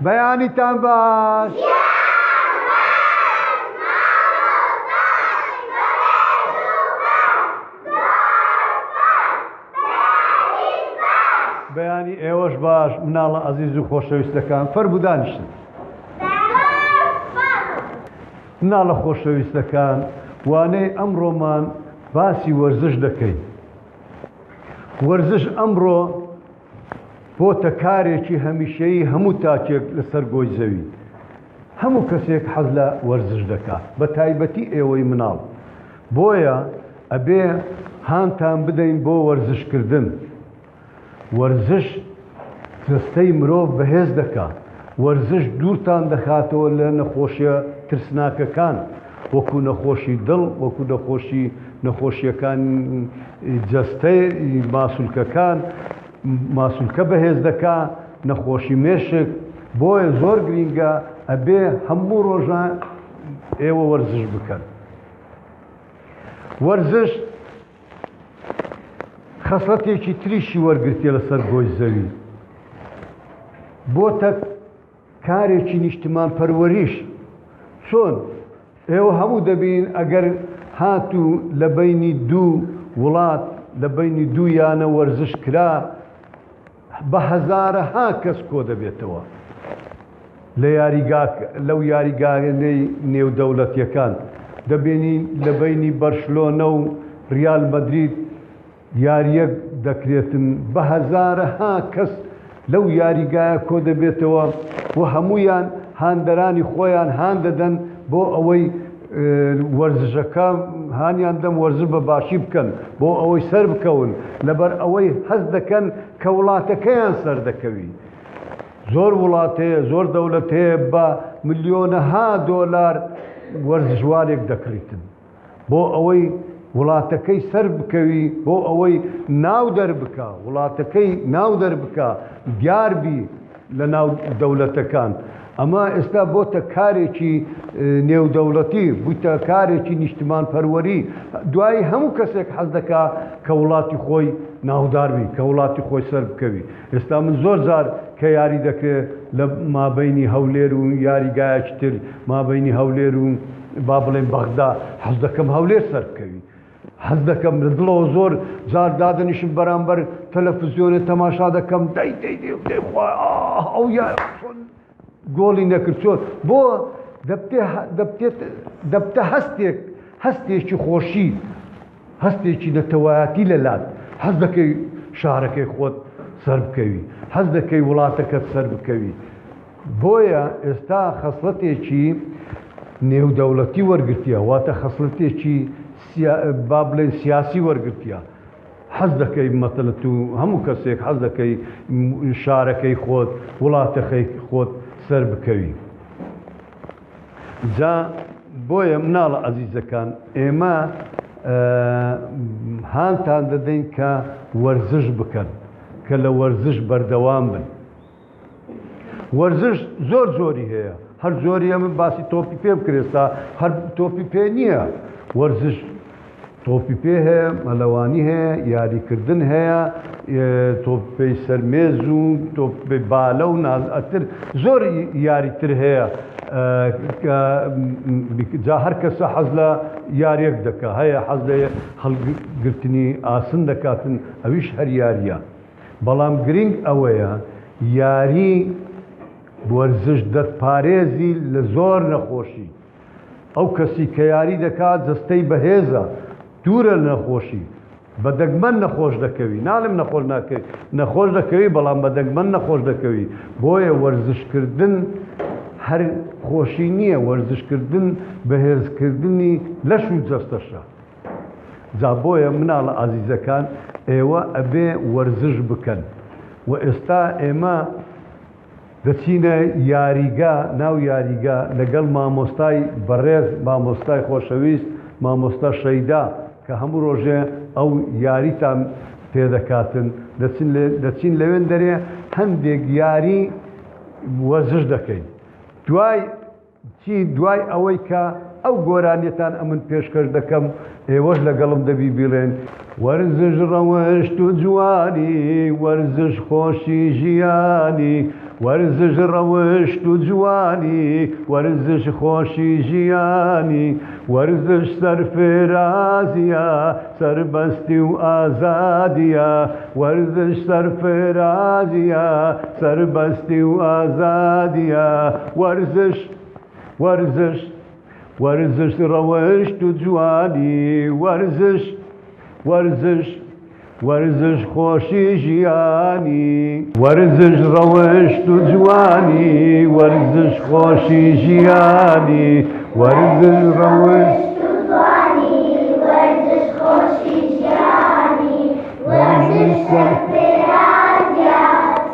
بەیانیتان باش. بەیانی ئێوەش باش. مناڵە عەزیز و خۆشەویستەکان فەرموو دانیشتن. مناڵە خۆشەویستەکان وانەی ئەمڕۆمان باسی وەرزش دەکەین. وەرزش ئەمڕۆ بۆتە کارێکی هەمیشەیی هەموو تاکێک لەسەر گۆی زەوی. هەموو کەسێک حەز لە وەرزش دەکات، بە تایبەتی ئێوەی مناڵ. بۆیە ئەبێ هانتان بدەین بۆ وەرزشکردن. وەرزش جستەی مرۆڤ بەهێز دەکات. وەرزش دوورتان دەخاتەوە لە نەخۆشیە ترسناکەکان، وەکو نەخۆشی دڵ، وەکو نەخۆشیەکان جەستەی ماسوولکەکان، ماسوولکە بەهێز دەکات، نەخۆشی مێشک. بۆیە زۆر گرینگە ئەبێ هەموو ڕۆژان ئێوە وەرزش بکەن. وەرزش خەسڵەتێکی تریشی وەرگرتیە لەسەر گۆی زەوی. بۆتە کارێکی نیشتمان پەروەریش. چۆن ئێوە هەموو دەبین ئەگەر هاتوو لە بەینی دوو وڵات، لە بەینی دوو یانە وەرزش کرا، بە هەزارەها کەس کۆ دەبێتەوە لەو یاریگانەی نێودەوڵەتیەکان. دەبینین لە بەینی بەرشلۆنە و ریال مەدرید یاریەک دەکرێتن، بە هەزارەها کەس لەو یاریگایە کۆ دەبێتەوە و هەمویان هاندەرانی خۆیان هان دەدەن بۆ ئەوەی وەرزشەکە هانیان دەم وەرزش بە باشی بکەن، بۆ ئەوەی سەر بکەون، لەبەر ئەوەی هەست دەکەن کە وڵاتەکەیان سەر دەکەوی. زۆر وڵات هەیە، زۆر دەوڵەت هەیە بە ملیۆنەها دۆلار وەرزشوارێک دەکڕیتن بۆ ئەوەی وڵاتەکەی سەر بکەوی، بۆ ئەوەی ناو دەربکە، وڵاتەکەی ناو دەربکە، دیاربی لە ناو دەوڵەتەکان. ئەمە ئێستا بۆتە کارێکی نێودەوڵەتی، بوویتە کارێکی نیشتمان پەروەری. دوایی هەموو کەسێک حەز دەکا کە وڵاتی خۆی ناوداربی، کە وڵاتی خۆی سەر بکەوی. ئێستا من زۆر جار کە یاری دەکرێت لە مابەینی هەولێر و یاریگایەکی تر، مابەینی هەولێر و با بڵێن بەغدا، حەز دەکەم هەولێر سەر بکەوی. حەز دەکەم لە دڵەوە زۆر جار دادەنیشم بەرامبەر تەلەڤیزیۆنێ تەماشا دەکەم، ئەو گۆڵی نەکرد. چۆن بۆ دەبتە هەستێکی خۆشی، هەستێکی نەتەوایەتی لەلات. حەز دەکەی شارەکەی خۆت سەر بکەوی، حەز دەکەی وڵاتەکەت سەر بکەوی. بۆیە ئێستا خەسڵەتێکی نێودەوڵەتی وەرگرتیە، واتە خەسڵەتێکی با بڵێن سیاسی وەرگرتیە. حەز دەکەی مەتەلە تو هەموو کەسێک حەز دەکەی شارەکەی خۆت، وڵاتەکەی خۆت سەر بکەوی. جا بۆیە مناڵە عەزیزەکان ئێمە هانتان دەدەین کە وەرزش بکەن، کە لە وەرزش بەردەوام بن. وەرزش زۆر زۆری هەیە، هەر زۆری ئەمە باسی تۆپی پێ بکرێستا، هەر تۆپی پێ نییە. وەرزش تۆپی پێ هەیە، مەلەوانی هەیە، یاریکردن هەیە، تۆپی سەرمێز و تۆپی بالە و نازئەتر زۆر یاریتر هەیە. جا هەر کەسە حەز لە یاریەک دەکات، هەیە حەز لە هەڵگرتنی ئاسن دەکاتن، ئەویش هەر یاریە. بەڵام گرنگ ئەوەیە یاری وەرزش دەتپارێزی لە زۆر نەخۆشی. ئەو کەسی کە یاری دەکات جەستەی بەهێزە، دوورە لە نەخۆشی، بە دەگمەن نەخۆش دەکەوی. ناڵێم نەخۆش ناکەوی، نەخۆش دەکەوی، بەڵام بە دەگمەن نەخۆش دەکەوی. بۆیە وەرزشکردن هەر خۆشی نییە، وەرزشکردن بەهێزکردنی لەش و جەستەشە. جا بۆیە مناڵە عەزیزەکان ئێوە ئەبێ وەرزش بکەن. و ئێستا ئێمە دەچینە یاریگا، ناو یاریگا لەگەڵ مامۆستای بەڕێز، مامۆستای خۆشەویست، مامۆستا شەیدا، کە هەموو ڕۆژێ ئەو یاریتان پێدەکاتن. دەچین لەوێن دەرێ هەندێک یاری وەرزش دەکەین. دوای ئەوەی کە ئەو گۆرانیەتان ئەمن پێشکەش دەکەم، ئێوەش لەگەڵم دەبی بڵێن وەرزش ڕەوەشت و جوانی، وەرزش خۆشی ژیانی، ورزش ڕەوشت و جوانی ورزش خۆشی ژیانی ورزش سەرفێرازیە سەربەستی و ئازادیە ورزش سەرفێرازیە سەربەستی و ئازادیە ورزش ورزش ورزش ڕەوشت و جوانی ورزش ورزش ورزش خۆشی ژیانی ورزش ڕەوشت و جوانی ورزش خۆشی ژیانی ورزش ڕەوشت و جوانی ورزش خۆشی ژیانی ورزش سەرفێرازیە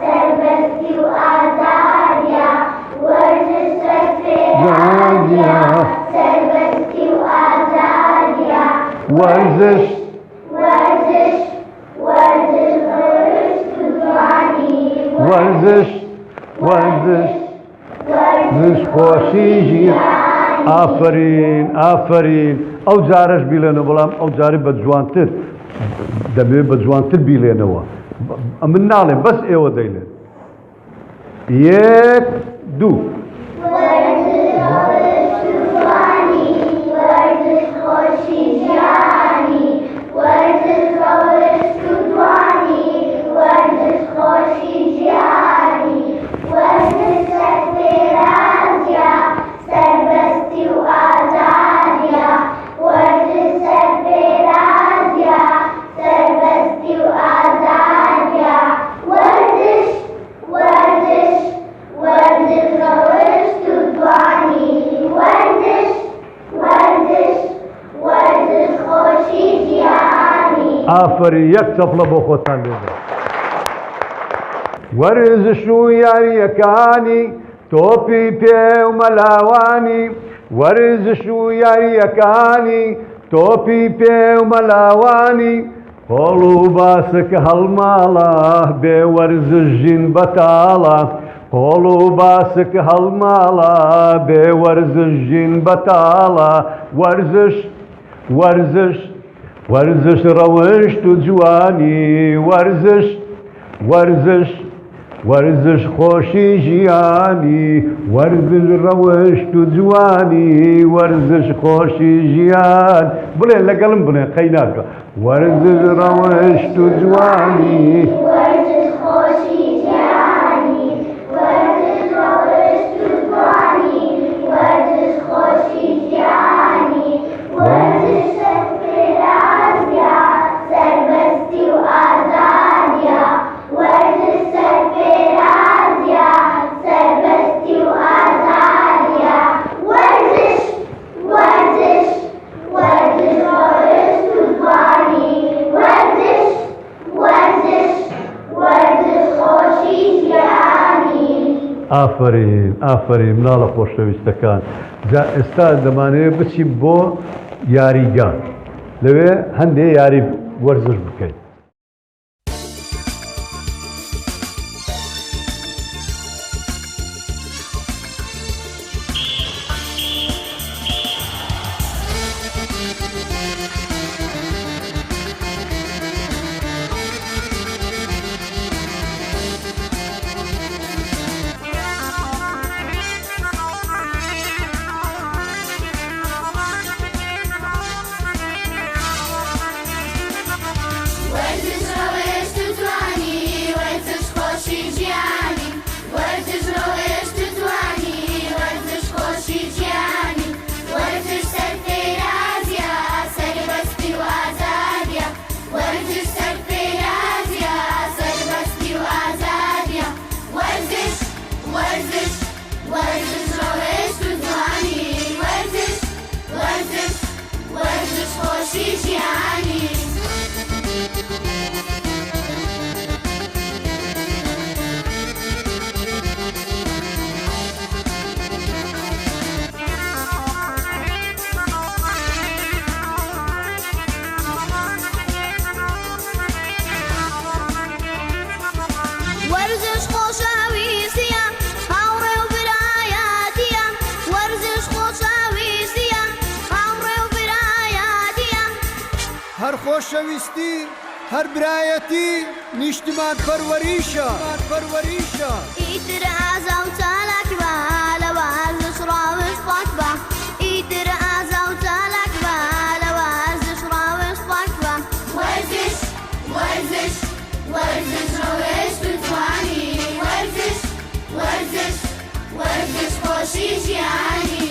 سەربەستی و ئازادیە ورزش سەرفێرازیە سەربەستی و ئازادیە ورزش ورزش ورزش ورزش خۆشی ژیانی ئافرین ئافرین ئەو جارەش بیلێنەوە بەڵام ئەو جارە بە جوانتر دەبێت بە جوانتر بیلێنەوە من ناڵێم بەس ئێوە دەیلێن یەک دوو ئافرین یەک چەپڵە بۆ خۆتان لێدە ورزش و یاریەکانی تۆپی پێ و مەلاوانی ورزش و یاریەکانی تۆپی پێ و مەلاوانی هەڵ و باسەکە هەڵماڵە بێ ورزش ژین بەتاڵە هەڵ و باسەکە هەڵماڵە بێ ورزش ژین بەتاڵە ورزش ورزش ورزش ڕەوشت و جوانی ورزش ورزش ورزش خۆشی ژیانی ورزش ڕەوشت و جوانی ورزش خۆشی ژیان بڵێن لەگەڵم بڵێن قەی ناکە ورزش ڕەوشت و جوانی ورزش خۆشی ژیانی ورزش ڕەوشت و جوانی ورزش خۆشی ژیانی ورزش ئافرین ئافرین مناڵە خۆشەویستەکان جا ئێستا دەمانەوێت بچین بۆ یاریگان لەوێ هەندێک یاری وەرزش بکەین هەر خۆشەویستی هەر برایەتی نیشتمان پەروەریشە ئیتر ئازا و چالاک بە لە وەرزش ڕاوش پاک بە ئیتر ئازا و چالاک بە لە وەرزش ڕاوش پاک بە وەرزش ڕەوێشت و جوانی وەرزش خۆشی ژیانی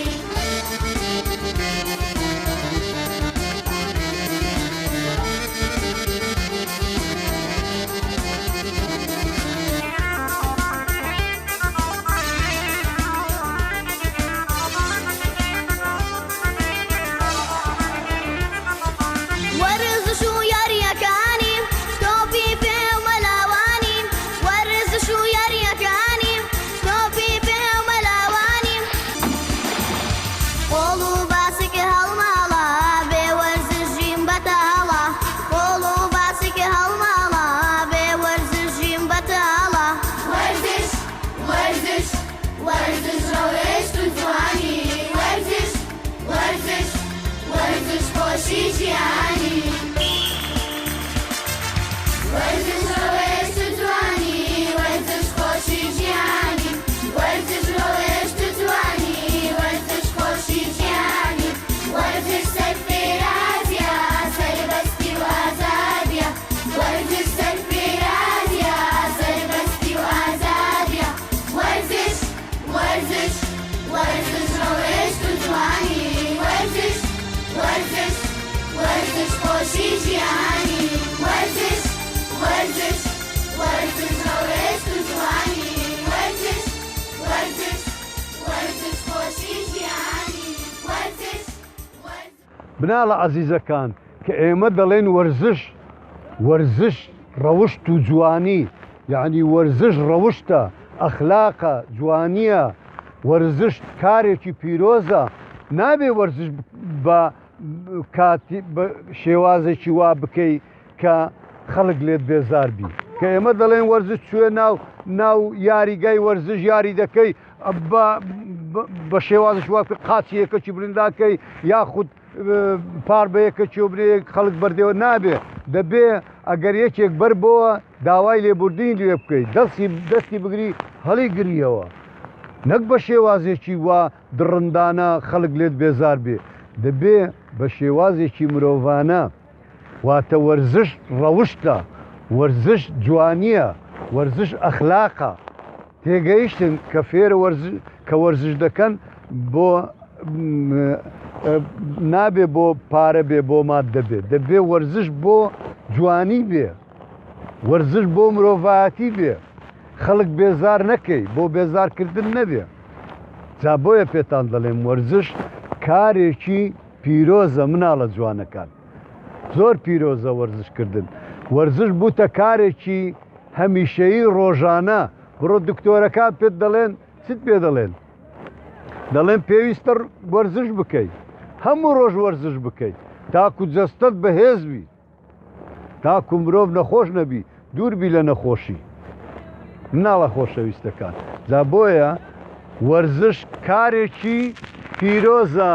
بناڵە عەزیزەکان کە ئێمە دەڵێن وەرزش ڕەوشت و جوانی یعنی وەرزش ڕەوشتە ئەخلاقە جوانیە وەرزش کارێکی پیرۆزە نابێ وەرزش بە شێوازێکی وا بکەی کە خەڵک لێت بێزار بی کە ئێمە دەڵێن وەرزش کوێ ناو یاریگای وەرزش یاری دەکەی بە شێوازش وا قاچی یەکەکی برینداکەی یاخود پار بە یەکەکی و بنێ خەڵک بەردێەوە نابێ دەبێ ئەگەر یەکێک بەر بۆوە داوای لێبوردنی لێ بکەیت دەستی بگری هەڵی گریەوە نەک بە شێوازێکی وا دڕندانە خەڵک لێت بێزار بێ دەبێ بە شێوازێکی مرۆڤانە واتە وەرزش ڕەوشتە وەرزش جوانیە وەرزش ئەخلاقە تێگەیشتن کە فێرە کە وەرزش دەکەن بۆ نابێ بۆ پارە بێ بۆ ماددە بێت دەبێ وەرزش بۆ جوانی بێ وەرزش بۆ مرۆڤایەتی بێ خەڵک بێزار نەکەی بۆ بێزارکردن نەبێ جا بۆیە پێتان دەڵێم وەرزش کارێکی پیرۆزە مناڵە جوانەکان زۆر پیرۆزە وەرزشکردن وەرزش بووتە کارێکی هەمیشەیی ڕۆژانە بڕۆ دکتۆرەکان پێت دەڵێن چت پێ دەڵێن پێویستە وەرزش بکەیت هەموو ڕۆژ وەرزش بکەیت تاکو جەستت بەهێز بی تاکو مرۆڤ نەخۆش نەبی دووربی لە نەخۆشی مناڵە خۆشەویستەکان جا بۆیە وەرزش کارێکی پیرۆزە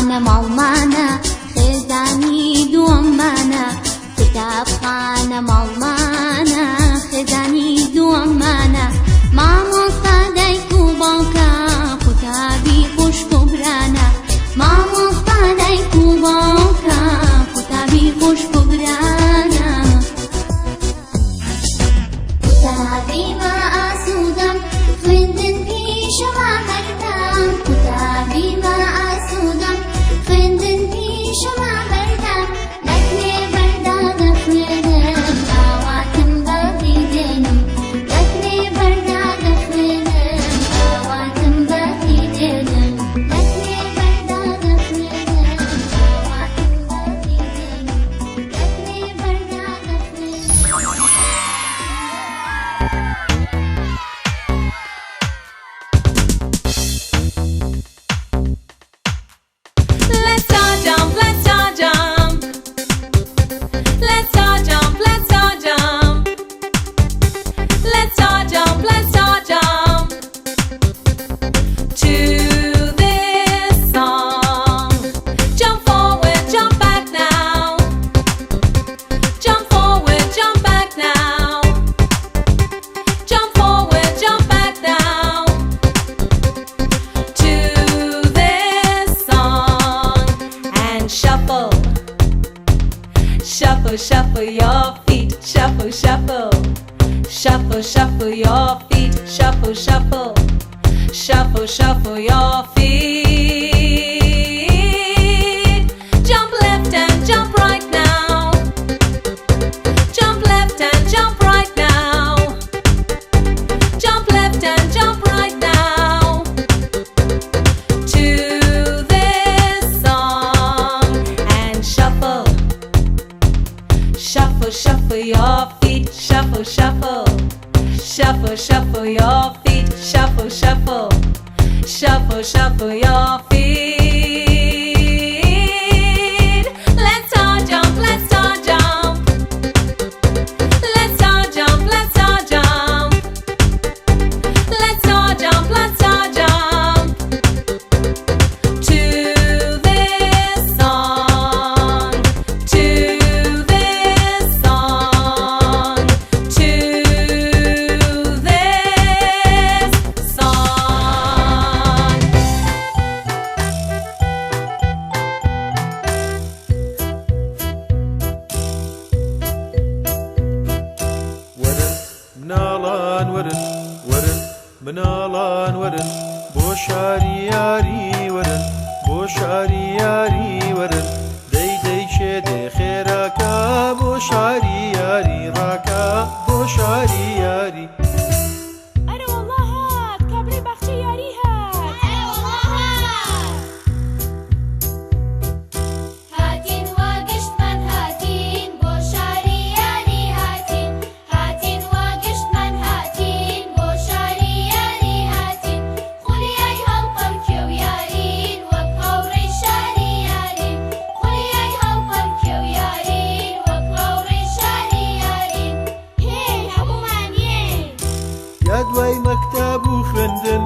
خانە ماڵمانە خێزانی دووەممانە کتابخانە ماڵمانە خێزانی دووەممانە مامۆستا دایک و باوکە قوتابی خوشک و برانە مامۆستا دایک و باوکە قوتابی خوشک و برانە قوتابی بە ئاسوودەم خوێندن پیشەوە بەردەم قوتابی بە ئاسوودەم خوێندن پیشەوە بەردەم لەکرێ بەردا دەخوێنم ئاواتم بەدی دێنم لەکرێ بەردا دەخوێنم ئاواتم بەدی دێنم لەکرێ بەردا دەخوێنم ئاواتم بەدی دێنم لەکرێ بەردا دەخوێنم Let's all jump, let's all jump. Let's all jump, let's all jump. Let's all jump, let's all jump. To this song. Jump forward, jump back now. Jump forward, jump back now. Jump forward, jump back now. To this song and shuffle, shuffle, shuffle your feet, shuffle, shuffle, shuffle, shuffle your feet, shuffle, shuffle, shuffle, shuffle your feet. Jump left and jump right now. Jump left and jump right now. Jump left and jump right now. To this song and shuffle, shuffle, shuffle your feet, shuffle, shuffle, shuffle, shuffle your feet, shuffle, shuffle, shuffle, shuffle your feet. Let's all jump, let's all jump. Let's all jump, let's all jump. Let's all jump, let's all jump. To this song, to this song, to this song. ورن مناڵان ورن ورن مناڵان ورن بۆ شاری یاری ورن بۆ شاری یاری ورن دەی دەی شێدێ خێراکە بۆ شاری یاری ڕاکە بۆ شاری یاری أنا والله هات كابري باختي ياري هات هاتين واقشت من هاتين بۆ شاری یاری هاتین هاتین واقشت من هاتین بۆ شاری یاری هاتین خولیای هەڵقەڵکێ و یارین وەک هاوڕێی شاری یارین خولیای هەڵقەڵکێ و یارین وەک هاوڕێی شاری یارین هێ هەموومانیێ یا دوای مەکتەب و خوێندن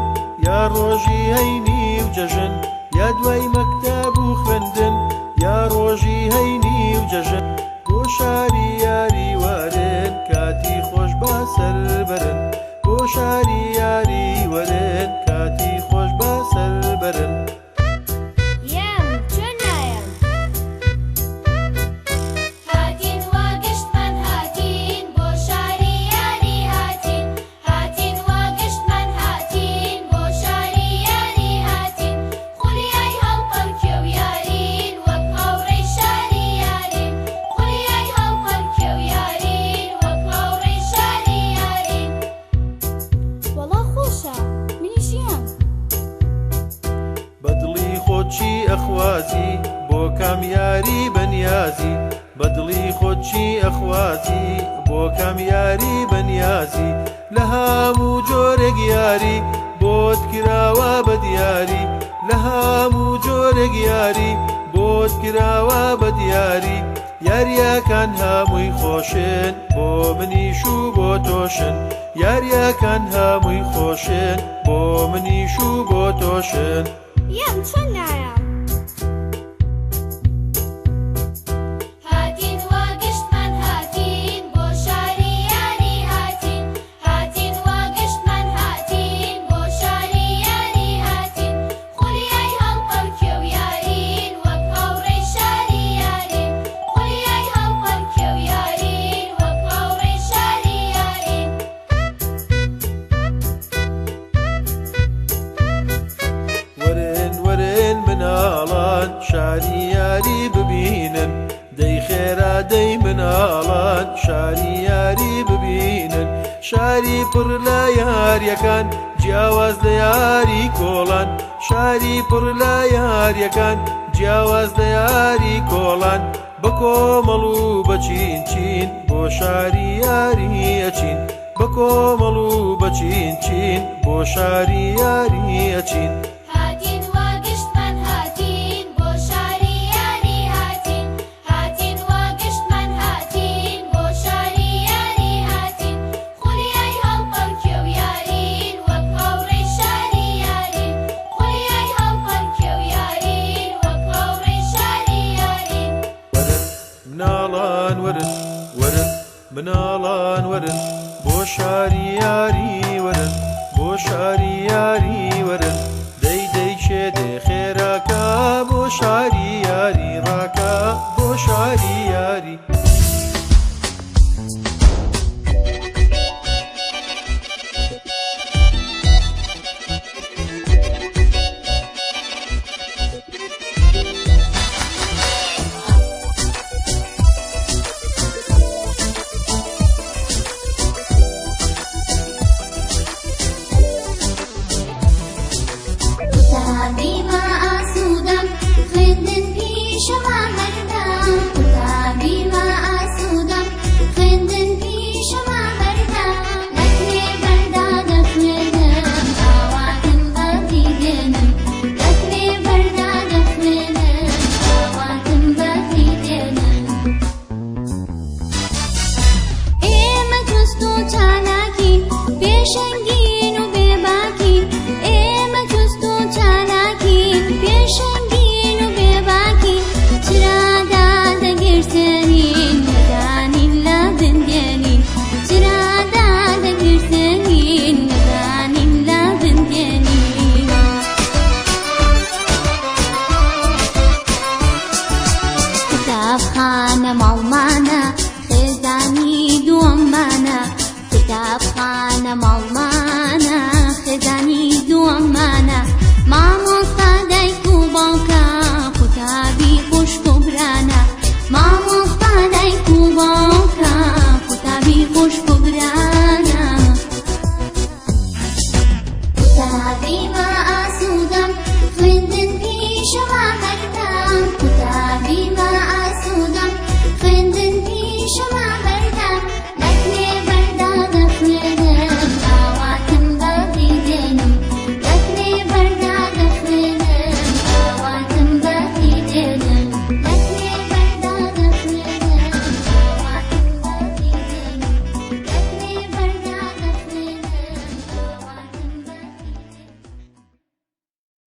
یا ڕۆژی هەینی و جەژن یا دوای مەکتەب و خوێندن یا ڕۆژی هەینی و جەژن بۆ شاری یاری وەرن کاتی خۆش با سەر بەرن بۆ شاری یاری وەرن کاتی خۆش با سەر بەرن يم جنايم هاتین واقشت من هاتین بۆ شاری یاری هاتین هاتین واقشت من هاتین بۆ شاری یاری هاتین خولیای هەڵقەڵکێ و یارین وەک هاوڕێی شاری یارین خولیای هەڵقەڵکێ و یارین وەک هاوڕێی شاری یارین والله خوشة منيش يم بەدڵی خۆچی ئەخوازی بۆ کامیاری بەنیازی بەدڵی خۆچی ئەخوازی بۆ کامیاری بەنیازی لە هەموو جۆرێک یاری بۆت کراوە بە دیاری لە هەموو جۆرێک یاری بۆت کراوە بە دیاری یاریەکان هەمووی خۆشن بۆ منیش و بۆ تۆشن یاریەکان هەمووی خۆشن بۆ منیش و بۆ تۆشن يم جنايم شاری یاری ببینن دەی خێرا دەی مناڵان شاری یاری ببینن شاری پڕ لە یاریەکان جیاواز لە یاری کۆڵان شاری پڕ لە یاریەکان جیاواز لە یاری کۆڵان بە کۆمەڵ و بەچین چین بۆ شاری یاری ئەچین بە کۆمەڵ و بەچین چین بۆ شاری یاری ئەچین هاتین وا گشتمان هاتین بۆ شاری یاری هاتین هاتین وا گشتمان هاتین بۆ شاری یاری هاتین خولیای هەڵپەڵکێ و یارین وەک هاوڕێی شاری یارین خولیای هەڵپەڵکێ و یارین وەک هاوڕێی شاری یارین مناڵان ورن ورن مناڵان ورن بۆ شاری یاری ورن بۆ شاری یاری ورن دەی دەی چێ دێ خێراکە بۆ شاری یاری ڕاکە بۆ شاری یاری Bima